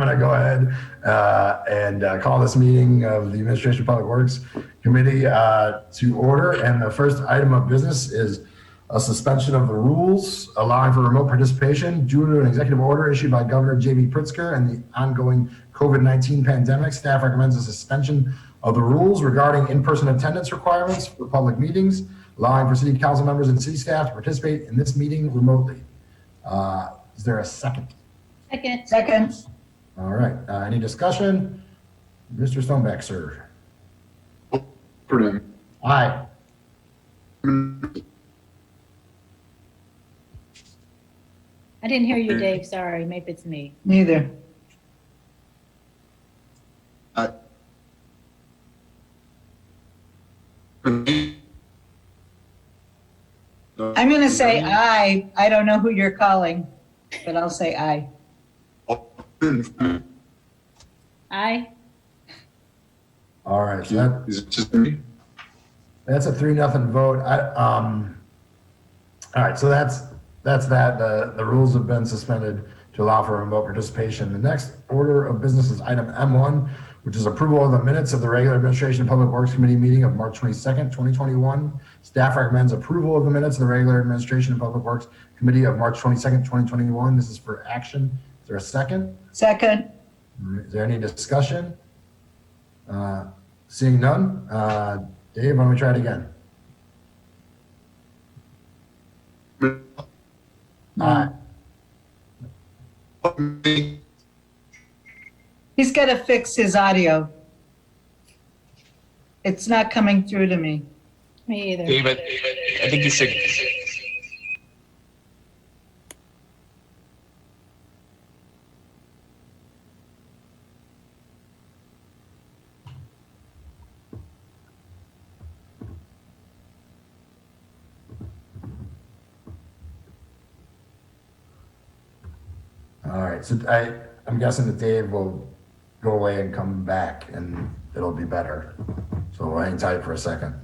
going to go ahead and call this meeting of the Administration of Public Works Committee to order. And the first item of business is a suspension of the rules allowing for remote participation due to an executive order issued by Governor J.B. Pritzker and the ongoing COVID-19 pandemic. Staff recommends a suspension of the rules regarding in-person attendance requirements for public meetings, allowing for city council members and city staff to participate in this meeting remotely. Is there a second? Second. All right. Any discussion? Mr. Stoneback, sir. Purdue. Aye. I didn't hear you, Dave. Sorry. Maybe it's me. Neither. I'm going to say aye. I don't know who you're calling, but I'll say aye. Aye. All right. So Is it just me? that's a 3-0 vote. All right. So that's that. The rules have been suspended to allow for remote participation. The next order of business is item M1, which is approval of the minutes of the regular Administration and Public Works Committee meeting of March 22nd, 2021. Staff recommends approval of the minutes of the regular Administration and Public Works Committee of March 22nd, 2021. This is for action. Is there a second? Second. Is there any discussion? Seeing none. Dave, why don't we try it again? Aye. He's got to fix his audio. It's not coming through to me. Me either. David, I think you should. All right. So I'm guessing that Dave will go away and come back and it'll be better. So we'll hang tight for a second.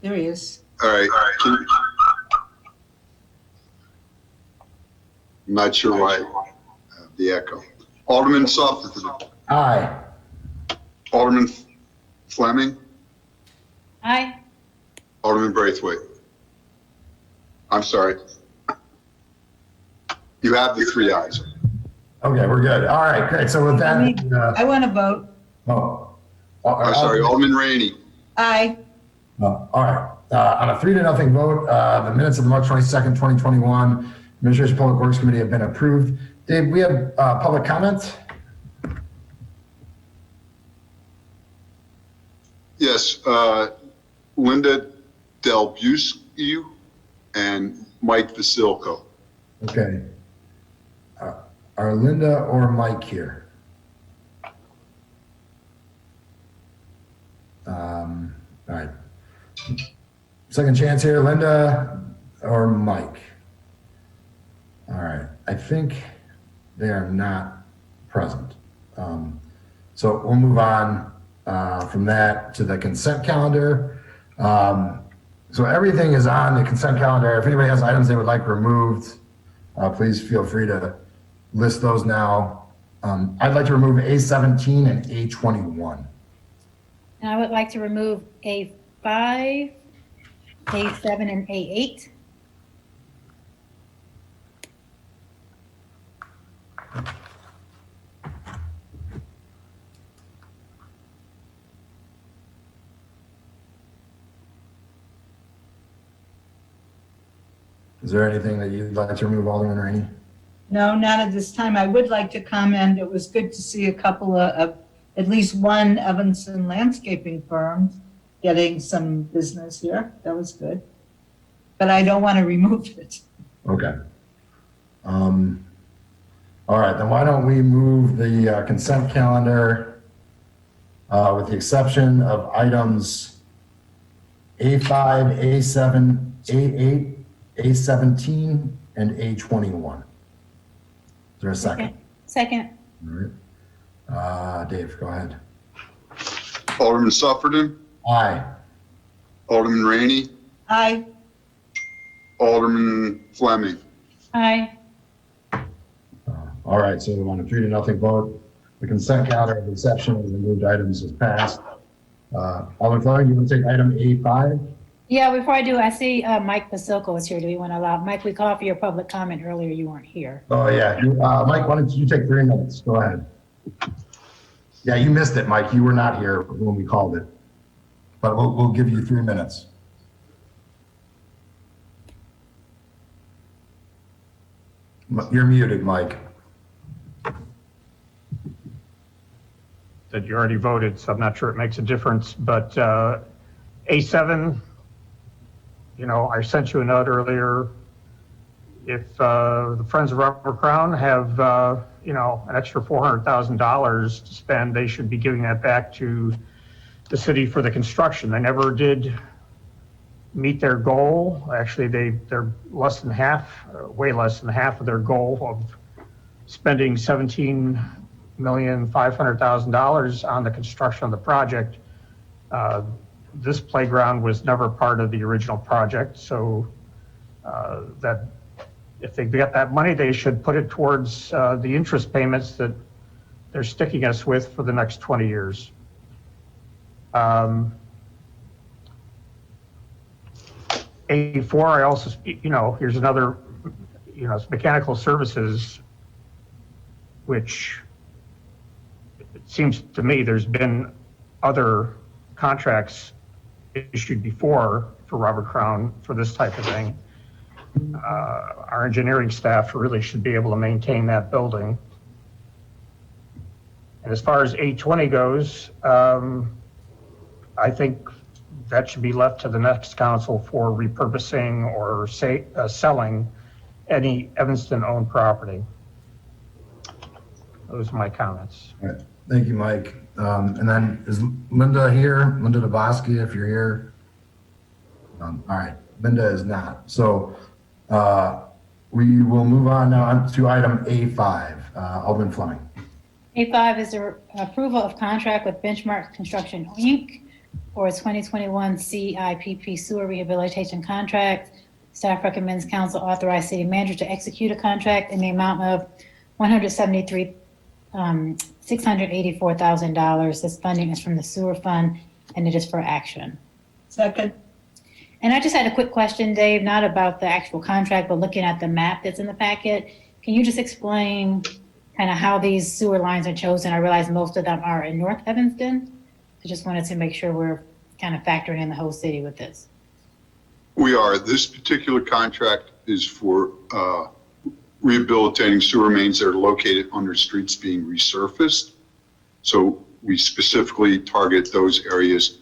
There he is. All right. I'm not sure why the echo. Alderman Southerton. Aye. Alderman Fleming. Aye. Alderman Braithwaite. I'm sorry. You have the 3 ayes. Okay, we're good. All right, great. So with that, I want to vote. I'm sorry, Alderman Rainey. Aye. All right. On a 3-0 vote, the minutes of the March 22nd, 2021 Administration Public Works Committee have been approved. Dave, we have public comment. Yes, Linda Del Busque and Mike Vasilko. Okay. Are Linda or Mike here? All right. Second chance here, Linda or Mike? All right. I think they are not present. So we'll move on from that to the consent calendar. So everything is on the consent calendar. If anybody has items they would like removed, please feel free to list those now. I'd like to remove A17 and A21. And I would like to remove A5, A7, and A8. Is there anything that you'd like to remove, Alderman Rainey? No, not at this time. I would like to comment. It was good to see a couple of at least one Evanston landscaping firm getting some business here. That was good. but I don't want to remove it. Okay. All right, then why don't we move the consent calendar with the exception of items A5, A7, A8, A17, and A21. Is there a second? Second. All right. Dave, go ahead. Alderman Sufferton, Aye. Alderman Rainey, Aye. Alderman Fleming. Aye. All right, so on a 3-0 vote, the consent calendar with the exception of the removed items is passed. Alderman Fleming, you want to take item A5? Yeah, before I do, I see Mike Pasilko is here. Do we want to allow, Mike, we called for your public comment earlier. You weren't here. Oh, yeah. Mike, why don't you take 3 minutes? Go ahead. Yeah, you missed it, Mike. You were not here when we called it. But we'll give you 3 minutes. You're muted, Mike. That you already voted, so I'm not sure it makes a difference, but A7, I sent you a note earlier. If the Friends of Rubber Crown have, an extra $400,000 to spend, they should be giving that back to the city for the construction. They never did meet their goal. Actually, they're less than half, way less than half of their goal of spending $17,500,000 on the construction of the project. This playground was never part of the original project, so that if they get that money, they should put it towards the interest payments that they're sticking us with for the next 20 years. A4, I also, here's another, it's mechanical services, which it seems to me there's been other contracts issued before for Robert Crown for this type of thing. Our engineering staff really should be able to maintain that building. And as far as A20 goes, I think that should be left to the next council for repurposing or selling any Evanston-owned property. Those are my comments. All right. Thank you, Mike. And then is Linda here? Linda DeBoski, if you're here. All right. Linda is not. So we will move on now to item A5. Alderman Fleming. A5 is the approval of contract with Benchmark Construction, Inc. for its 2021 CIPP sewer rehabilitation contract. Staff recommends council authorize city manager to execute a contract in the amount of $684,000. This funding is from the sewer fund and it is for action. Second. And I just had a quick question, Dave, not about the actual contract, but looking at the map that's in the packet. Can you just explain kind of how these sewer lines are chosen? I realize most of them are in North Evanston. I just wanted to make sure we're kind of factoring in the whole city with this. We are. This particular contract is for rehabilitating sewer mains that are located under streets being resurfaced. So we specifically target those areas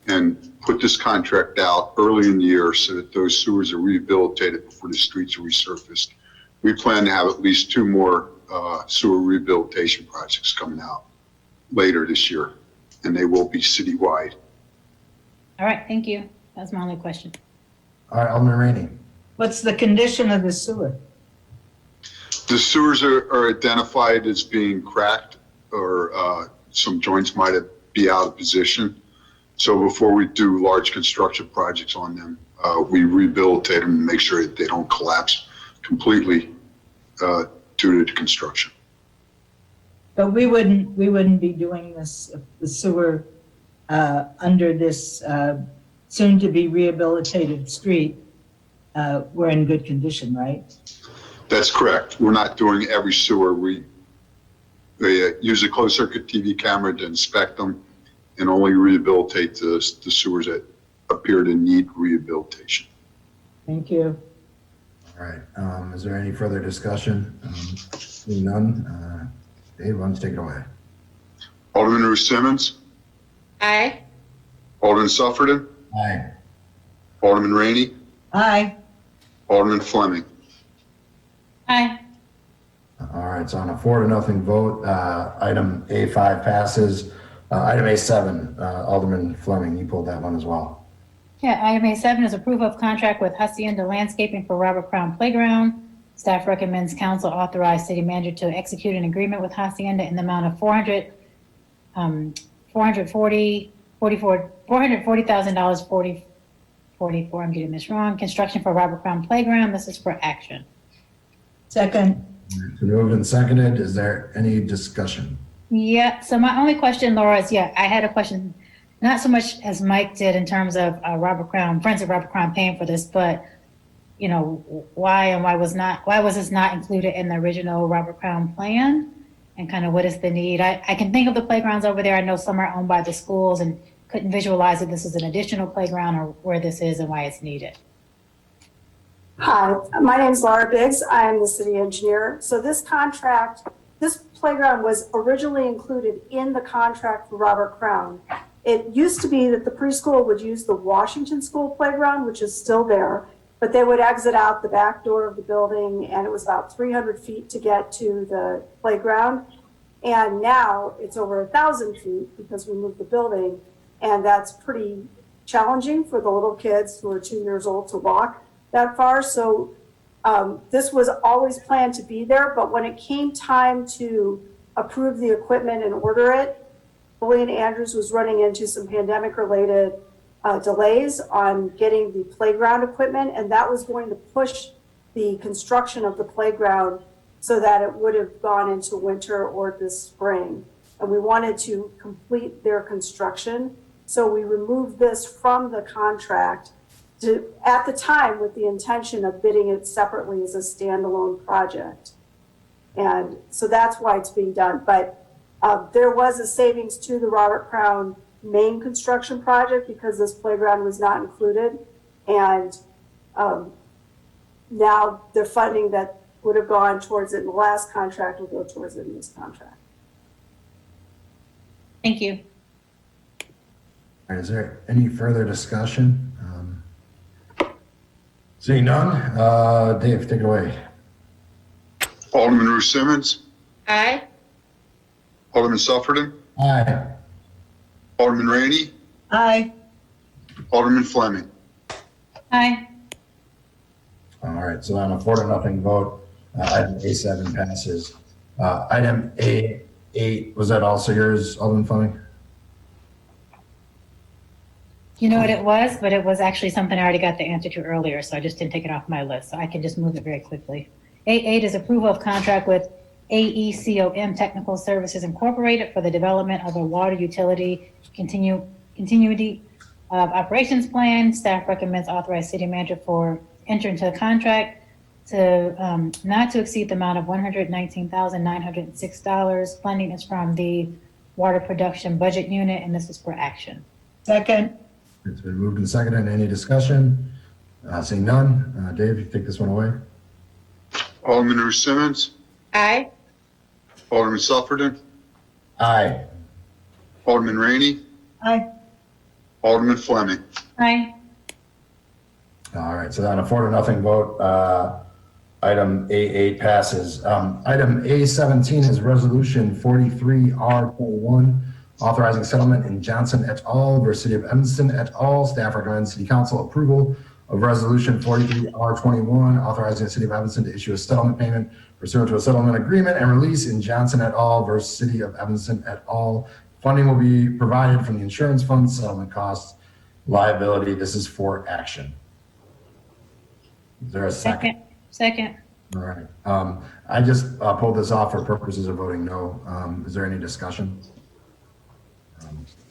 and put this contract out early in the year so that those sewers are rehabilitated before the streets are resurfaced. We plan to have at least 2 more sewer rehabilitation projects coming out later this year, and they will be citywide. All right, thank you. That's my only question. All right, Alderman Rainey. What's the condition of the sewer? The sewers are identified as being cracked, or some joints might be out of position. So before we do large construction projects on them, we rehabilitate them and make sure that they don't collapse completely due to the construction. But we wouldn't be doing this if the sewer under this soon to be rehabilitated street were in good condition, right? That's correct. We're not doing every sewer. We use a closed circuit TV camera to inspect them and only rehabilitate the sewers that appear to need rehabilitation. Thank you. All right. Is there any further discussion? Seeing none. Dave, why don't you take it away? Alderman Ruth Simmons, Aye. Alderman Sufferton, Aye. Alderman Rainey, Aye. Alderman Fleming. Aye. All right, so on a 4-0 vote, item A5 passes. Item A7, Alderman Fleming, you pulled that one as well. Yeah, item A7 is approval of contract with Hacienda Landscaping for Robert Crown Playground. Staff recommends council authorize city manager to execute an agreement with Hacienda in the amount of $440,000, 44, I'm getting this wrong. Construction for Robert Crown Playground. This is for action. Second. It's been moved and seconded. Is there any discussion? Yeah, so my only question, Laura, is, I had a question, not so much as Mike did in terms of Robert Crown, Friends of Robert Crown paying for this, but, why was this not included in the original Robert Crown plan? And kind of what is the need? I can think of the playgrounds over there. I know some are owned by the schools and couldn't visualize that this is an additional playground or where this is and why it's needed. Hi, my name is Laura Biggs. I am the city engineer. So this playground was originally included in the contract for Robert Crown. It used to be that the preschool would use the Washington School playground, which is still there, but they would exit out the back door of the building, and it was about 300 feet to get to the playground. And now it's over 1,000 feet because we moved the building, and that's pretty challenging for the little kids who are 2 years old to walk that far. So this was always planned to be there, but when it came time to approve the equipment and order it, Bullion Andrews was running into some pandemic-related delays on getting the playground equipment, and that was going to push the construction of the playground so that it would have gone into winter or this spring. And we wanted to complete their construction, so we removed this from the contract at the time with the intention of bidding it separately as a standalone project. And so that's why it's being done. But there was a savings to the Robert Crown main construction project because this playground was not included. And now the funding that would have gone towards it in the last contract will go towards it in this contract. Thank you. All right, is there any further discussion? Seeing none, Dave, take it away. Alderman Ruth Simmons. Aye. Alderman Sufferton. Aye. Alderman Rainey. Aye. Alderman Fleming. Aye. All right, so on a 4-0 vote, item A7 passes. Item A8, was that also yours, Alderman Fleming? You know what it was, but it was actually something I already got the answer to earlier, so I just didn't take it off my list, so I can just move it very quickly. A8 is approval of contract with AECOM Technical Services Incorporated for the development of a water utility continuity of operations plan. Staff recommends authorize city manager for enter into a contract to not to exceed the amount of $119,906. Funding is from the water production budget unit, and this is for action. Second. It's been moved and seconded. Any discussion? Seeing none, Dave, you take this one away. Alderman Ruth Simmons. Aye. Alderman Sufferton. Aye. Alderman Rainey. Aye. Alderman Fleming. Aye. All right, so on a 4-0 vote, item A8 passes. Item A17 is resolution 43R21, authorizing settlement in Johnson et al. Versus City of Evanston et al. Staff recommends City Council approval of resolution 43R21, authorizing the City of Evanston to issue a settlement payment pursuant to a settlement agreement and release in Johnson et al. Versus City of Evanston et al. Funding will be provided from the insurance fund, settlement costs, liability. This is for action. Is there a second? Second. All right. I just pulled this off for purposes of voting no. Is there any discussion?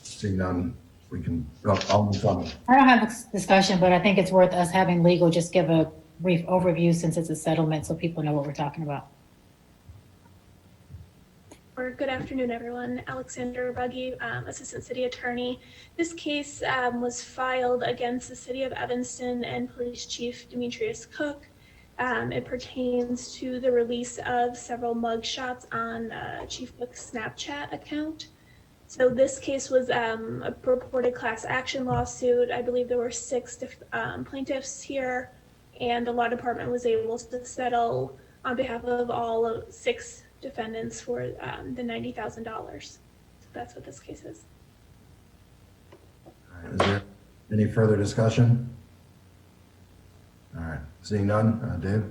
Seeing none, we can, I'll move on. I don't have a discussion, but I think it's worth us having legal just give a brief overview since it's a settlement so people know what we're talking about. Or good afternoon, everyone. Alexander Buggy, Assistant City Attorney. This case was filed against the City of Evanston and Police Chief Demetrius Cook. It pertains to the release of several mugshots on Chief Cook's Snapchat account. So this case was a purported class action lawsuit. I believe there were 6 plaintiffs here, and the law department was able to settle on behalf of all 6 defendants for the $90,000. So that's what this case is. All right, is there any further discussion? All right, seeing none, Dave?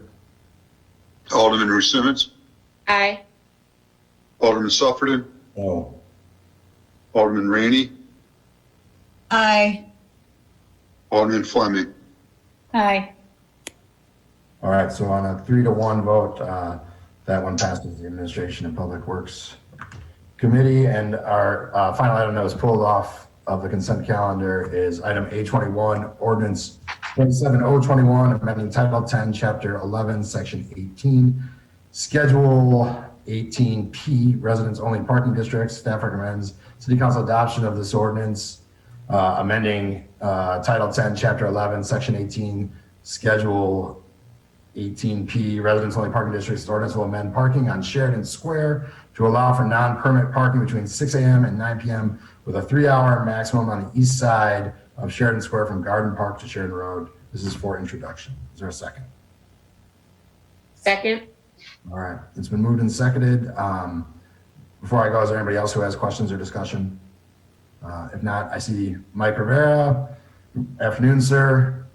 Alderman Ruth Simmons, Aye. Alderman Sufferton, Oh. Alderman Rainey, Aye. Alderman Fleming. Aye. All right, so on a 3-1 vote, that one passes the Administration and Public Works Committee. And our final item that was pulled off of the consent calendar is item A21, ordinance 27021, amending Title 10, Chapter 11, Section 18, Schedule 18P, residents only parking districts. Staff recommends City Council adoption of this ordinance, amending Title 10, Chapter 11, Section 18, Schedule 18P, residents only parking districts. The ordinance will amend parking on Sheridan Square to allow for non-permit parking between 6 a.m. and 9 p.m. with a 3-hour maximum on the east side of Sheridan Square from Garden Park to Sheridan Road. This is for introduction. Is there a second? Second. All right, it's been moved and seconded. Before I go, is there anybody else who has questions or discussion? If not, I see Mike Rivera. Afternoon, sir.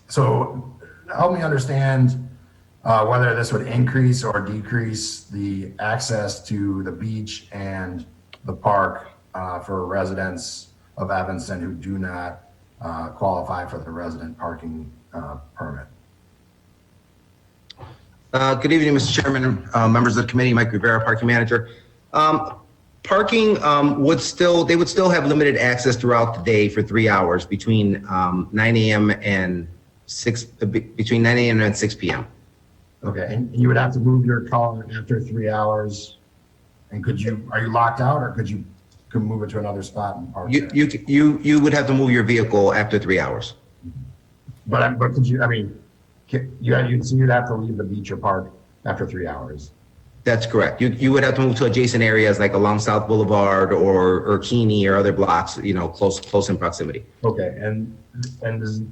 So help me understand whether this would increase or decrease the access to the beach and the park for residents of Evanston who do not qualify for the resident parking permit. Good evening, Mr. Chairman, members of the committee, Mike Rivera, parking manager. Parking would still have limited access throughout the day for 3 hours between 9 a.m. and 6 p.m. Okay, and you would have to move your car after 3 hours. And are you locked out, or could you move it to another spot and park there? You would have to move your vehicle after 3 hours. But could you? I mean, you'd have to leave the beach or park after 3 hours. That's correct. You would have to move to adjacent areas like along South Boulevard or Keeney or other blocks, close in proximity. Okay, and does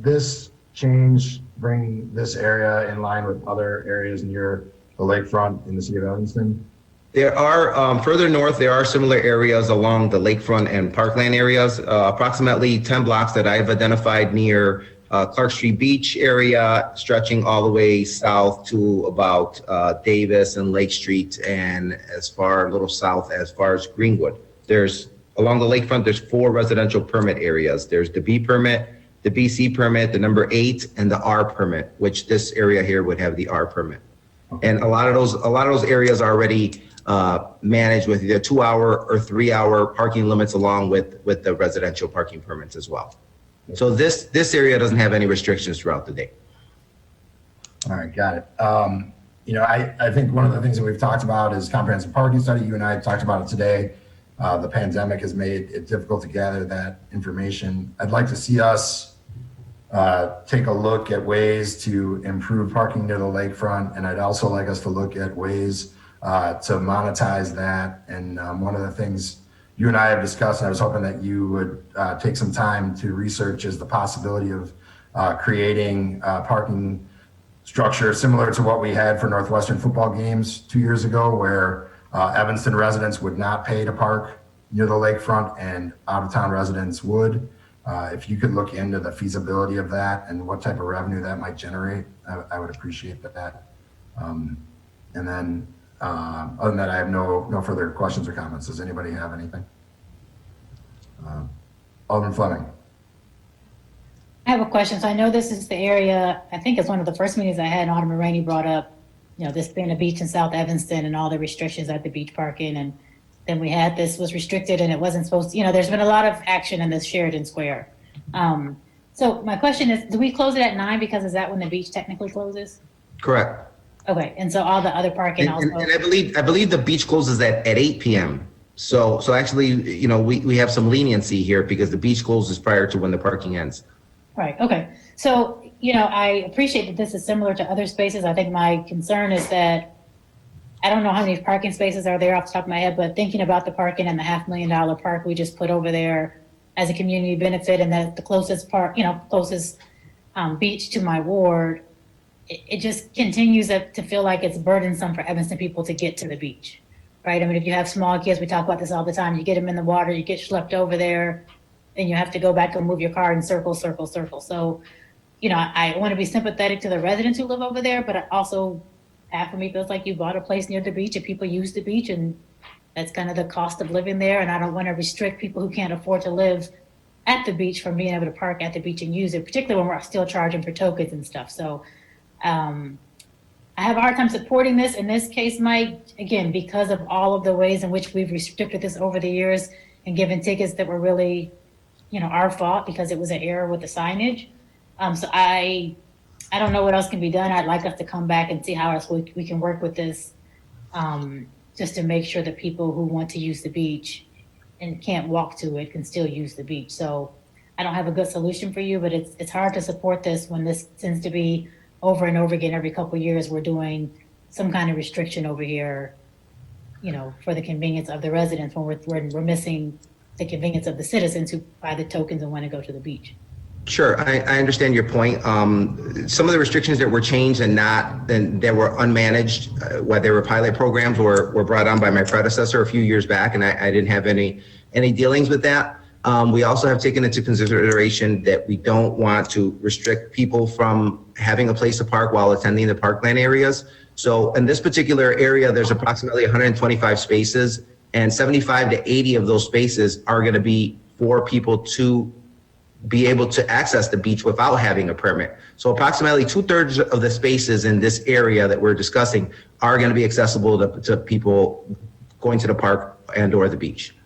this change bring this area in line with other areas near the lakefront in the city of Evanston? There are, further north, there are similar areas along the lakefront and parkland areas, approximately 10 blocks that I've identified near Clark Street Beach area, stretching all the way south to about Davis and Lake Street, and a little south as far as Greenwood. Along the lakefront, there's 4 residential permit areas. There's the B permit, the BC permit, the number 8, and the R permit, which this area here would have the R permit. And a lot of those areas are already managed with either 2-hour or 3-hour parking limits, along with the residential parking permits as well. So this area doesn't have any restrictions throughout the day. All right, got it. I think one of the things that we've talked about is comprehensive parking study. You and I talked about it today. The pandemic has made it difficult to gather that information. I'd like to see us take a look at ways to improve parking near the lakefront, and I'd also like us to look at ways to monetize that. And one of the things you and I have discussed, and I was hoping that you would take some time to research, is the possibility of creating parking structure similar to what we had for Northwestern football games 2 years ago, where Evanston residents would not pay to park near the lakefront and out-of-town residents would. If you could look into the feasibility of that and what type of revenue that might generate, I would appreciate that. And then other than that, I have no further questions or comments. Does anybody have anything? Alderman Fleming. I have a question. So I know this is the area, I think it's one of the first meetings I had, and Alderman Rainey brought up, this being a beach in South Evanston and all the restrictions at the beach parking. And then we had this was restricted and it wasn't supposed to, there's been a lot of action in this Sheridan Square. So my question is, do we close it at 9 because is that when the beach technically closes? Correct. Okay, and so all the other parking also. And I believe the beach closes at 8 p.m. So actually, we have some leniency here because the beach closes prior to when the parking ends. Right, okay. So, I appreciate that this is similar to other spaces. I think my concern is that I don't know how many parking spaces are there off the top of my head, but thinking about the parking and the $500,000 park we just put over there as a community benefit, and that the closest park, closest beach to my ward, it just continues to feel like it's burdensome for Evanston people to get to the beach, right? I mean, if you have small kids, we talk about this all the time, you get them in the water, you get schlepped over there, and you have to go back and move your car in circles. So, you know, I want to be sympathetic to the residents who live over there, but I also, half of me feels like you bought a place near the beach and people use the beach, and that's kind of the cost of living there. And I don't want to restrict people who can't afford to live at the beach from being able to park at the beach and use it, particularly when we're still charging for tokens and stuff. So I have a hard time supporting this in this case, Mike, again, because of all of the ways in which we've restricted this over the years and given tickets that were really, you know, our fault because it was an error with the signage. So I don't know what else can be done. I'd like us to come back and see how else we can work with this, just to make sure that people who want to use the beach and can't walk to it can still use the beach. So I don't have a good solution for you, but it's hard to support this when this tends to be over and over again. Every couple of years, we're doing some kind of restriction over here, you know, for the convenience of the residents when we're missing the convenience of the citizens who buy the tokens and want to go to the beach. Sure, I understand your point. Some of the restrictions that were changed and that were unmanaged, whether they were pilot programs or were brought on by my predecessor a few years back, and I didn't have any dealings with that. We also have taken into consideration that we don't want to restrict people from having a place to park while attending the parkland areas. So in this particular area, there's approximately 125 spaces, and 75 to 80 of those spaces are going to be for people to be able to access the beach without having a permit. So approximately 2/3 of the spaces in this area that we're discussing are going to be accessible to people going to the park and or the beach.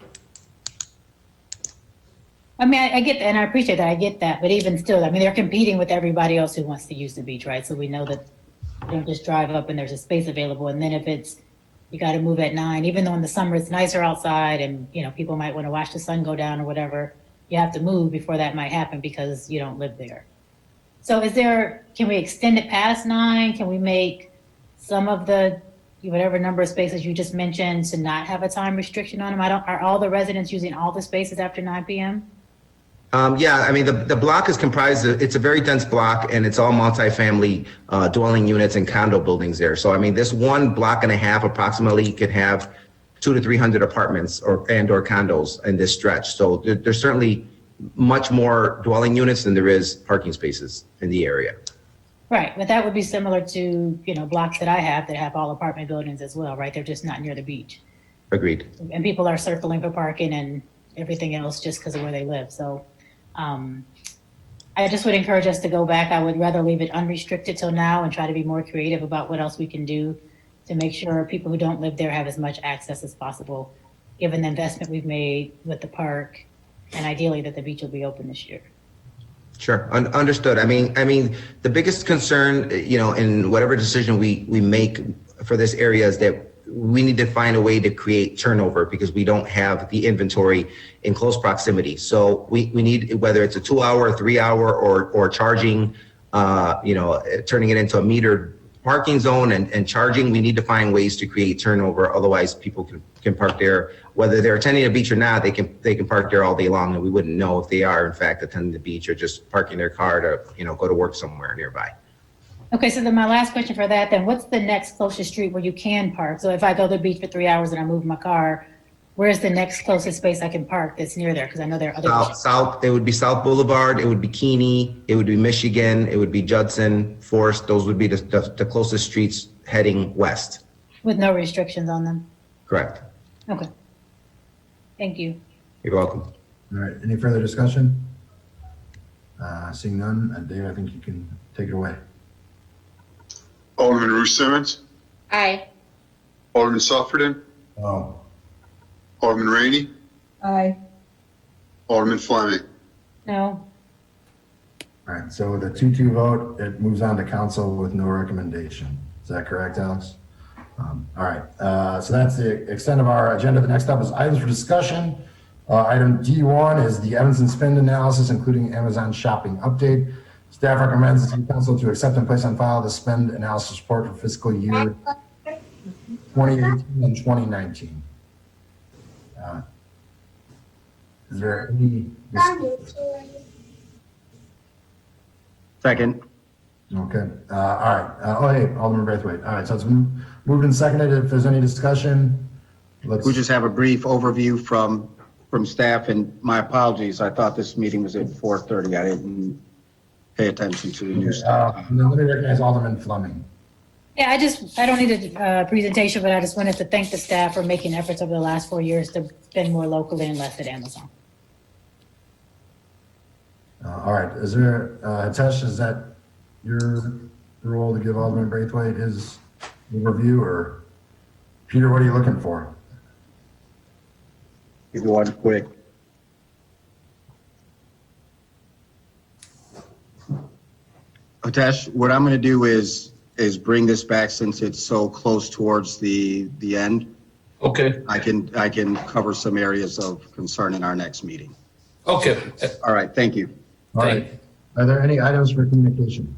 I mean, I get that, and I appreciate that. I get that, but even still, I mean, they're competing with everybody else who wants to use the beach, right? So we know that you don't just drive up and there's a space available, and then if it's you got to move at 9, even though in the summer it's nicer outside, and you know people might want to watch the sun go down or whatever. You have to move before that might happen because you don't live there. So can we extend it past 9? Can we make some of the, whatever number of spaces you just mentioned to not have a time restriction on them? Are all the residents using all the spaces after 9 p.m.? Yeah, I mean, the block is comprised it's a very dense block, and it's all multifamily dwelling units and condo buildings there. So, I mean, this one block and a half approximately could have 200 to 300 apartments or condos in this stretch. So there's certainly much more dwelling units than there is parking spaces in the area. Right, but that would be similar to, you know, blocks that I have that have all apartment buildings as well, right? They're just not near the beach. Agreed. And people are circling for parking and everything else just because of where they live. So I just would encourage us to go back. I would rather leave it unrestricted till now and try to be more creative about what else we can do to make sure people who don't live there have as much access as possible, given the investment we've made with the park, and ideally that the beach will be open this year. Sure, understood. I mean, the biggest concern, you know, in whatever decision we make for this area is that we need to find a way to create turnover because we don't have the inventory in close proximity. So we need, whether it's a 2-hour, 3-hour, or charging, you know, turning it into a metered parking zone and charging, we need to find ways to create turnover. Otherwise, people can park there, whether they're attending the beach or not. They can park there all day long, and we wouldn't know if they are in fact attending the beach or just parking their car to, you know, go to work somewhere nearby. Okay, so then my last question for that, then what's the next closest street where you can park? So if I go to the beach for 3 hours and I move my car, where's the next closest space I can park that's near there? Because I know there are other. South, it would be South Boulevard, it would be Keeney, it would be Michigan, it would be Judson, Forest. Those would be the closest streets heading west. With no restrictions on them? Correct. Okay. Thank you. You're welcome. All right, any further discussion? Seeing none, Dave, I think you can take it away. Alderman Ruth Simmons, Aye. Alderman Sufferton, Oh, Alderman Rainey, Aye. Alderman Fleming. No? all right, so with a 2-2 vote, it moves on to council with no recommendation. Is that correct, Alex? All right, so that's the extent of our agenda. The next up is items for discussion. Item D1 is the Evanston spend analysis, including Amazon shopping update. Staff recommends the city council to accept and place on file the spend analysis report for fiscal year 2018 and 2019. Is there any? Second. Okay, all right. Oh, hey, Alderman Braithwaite. All right, so it's moved and seconded. If there's any discussion, let's. We'll just have a brief overview from staff, and my apologies. I thought this meeting was at 4:30. I didn't pay attention to the new stuff. Now let me recognize Alderman Fleming. Yeah, I don't need a presentation, but I just wanted to thank the staff for making efforts over the last 4 years to spend more locally and less at Amazon. All right, is there, Hitesh, is that your role to give Alderman Braithwaite his overview, or Peter, what are you looking for? Give you one quick. Hitesh, what I'm going to do is bring this back since it's so close towards the end. Okay, I can cover some areas of concern in our next meeting. okay. All right, thank you. All right, are there any items for communication?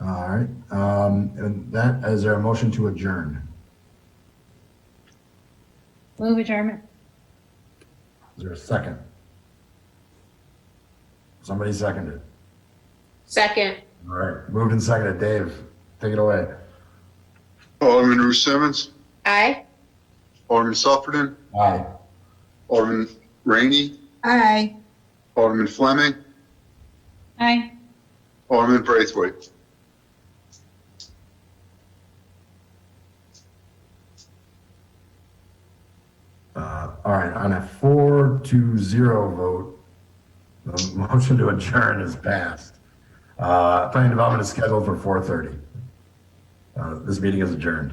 All right, and that, is there a motion to adjourn? Move adjournment. Is there a second? Somebody seconded. Second. All right, moved and seconded. Dave, take it away. Alderman Ruth Simmons, Aye. Alderman Sufferton, Aye. Alderman Rainey, Aye. Alderman Fleming, Aye. Alderman Braithwaite. All right, on a 4-0 vote, the motion to adjourn is passed. Planning development is scheduled for 4:30. This meeting is adjourned.